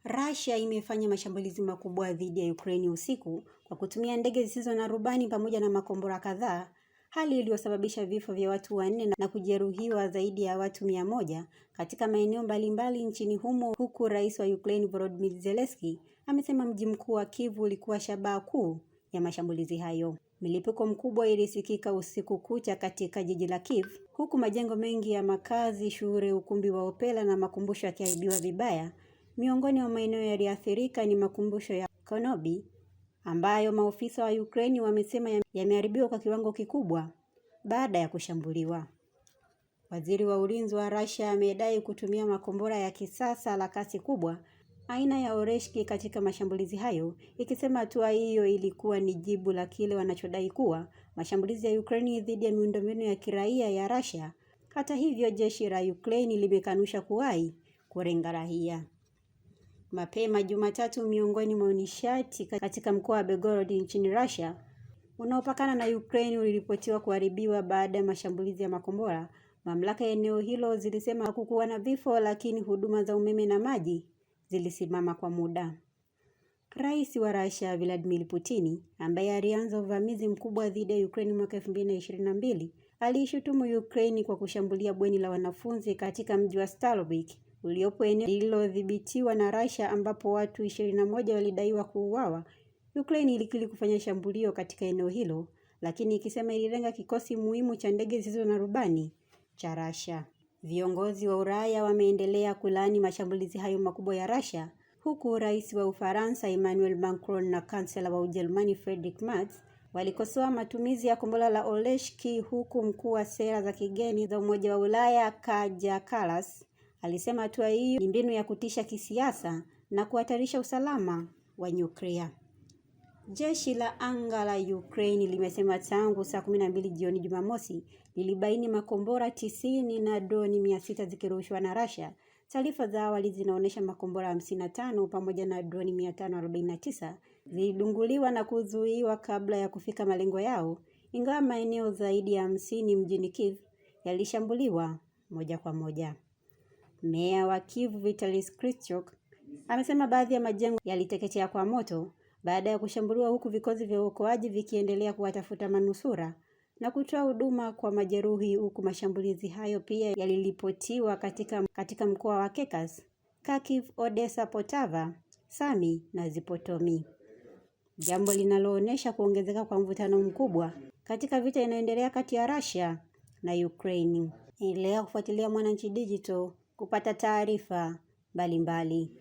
Russia imefanya mashambulizi makubwa dhidi ya Ukraine usiku kwa kutumia ndege zisizo na rubani pamoja na makombora kadhaa, hali iliyosababisha vifo vya watu 4 na kujeruhiwa zaidi ya watu 100 katika maeneo mbalimbali nchini humo, huku Rais wa Ukraine Volodymyr Zelensky amesema mji mkuu wa Kyiv ulikuwa shabaha kuu ya mashambulizi hayo. Milipuko mkubwa ilisikika usiku kucha katika jiji la Kyiv, huku majengo mengi ya makazi, shule, ukumbi wa opera na makumbusho yakiharibiwa vibaya. Miongoni mwa maeneo yaliyoathirika ni makumbusho ya Konobi ambayo maofisa wa Ukraine wamesema yameharibiwa kwa kiwango kikubwa baada ya kushambuliwa. Waziri wa ulinzi wa Russia amedai kutumia makombora ya kisasa la kasi kubwa aina ya Oreshki katika mashambulizi hayo, ikisema hatua hiyo ilikuwa ni jibu la kile wanachodai kuwa mashambulizi ya Ukraine dhidi ya miundombinu ya kiraia ya Russia. Hata hivyo, jeshi la Ukraine limekanusha kuwahi kulenga raia. Mapema Jumatatu, miongoni mwa nishati katika mkoa wa Belgorod nchini Russia unaopakana na Ukraine uliripotiwa kuharibiwa baada ya mashambulizi ya makombora. Mamlaka ya eneo hilo zilisema hakukuwa na vifo, lakini huduma za umeme na maji zilisimama kwa muda. Rais wa Russia Vladimir Putin, ambaye alianza uvamizi mkubwa dhidi ya Ukraine mwaka 2022, aliishutumu Ukraine kwa kushambulia bweni la wanafunzi katika mji wa Starovik uliopo eneo lililodhibitiwa na Russia, ambapo watu 21 walidaiwa kuuawa. Ukraine ilikiri kufanya shambulio katika eneo hilo, lakini ikisema ililenga kikosi muhimu cha ndege zisizo na rubani cha Russia. Viongozi wa Ulaya wameendelea kulaani mashambulizi hayo makubwa ya Russia, huku Rais wa Ufaransa Emmanuel Macron na Kansela wa Ujerumani Friedrich Merz walikosoa matumizi ya kombora la Oreshki, huku mkuu wa sera za kigeni za Umoja wa Ulaya Kaja Kallas alisema hatua hiyo ni mbinu ya kutisha kisiasa na kuhatarisha usalama wa nyuklia. Jeshi la anga la Ukraine limesema tangu saa 12 jioni Jumamosi lilibaini makombora 90 na droni 600 zikirushwa na Russia. Taarifa za awali zinaonyesha makombora 55 pamoja na droni 549 zilidunguliwa na kuzuiwa kabla ya kufika malengo yao, ingawa maeneo zaidi ya 50 mjini Kyiv yalishambuliwa moja kwa moja. Meya wa Kyiv Vitali Klitschko amesema baadhi ya majengo yaliteketea kwa moto baada ya kushambuliwa, huku vikosi vya uokoaji vikiendelea kuwatafuta manusura na kutoa huduma kwa majeruhi, huku mashambulizi hayo pia yaliripotiwa katika mkoa wa Kherson, Kharkiv, Odessa, Poltava, Sami na Zipotomi, jambo linaloonyesha kuongezeka kwa mvutano mkubwa katika vita inayoendelea kati ya Russia na Ukraine. Endelea kufuatilia Mwananchi Digital kupata taarifa mbalimbali.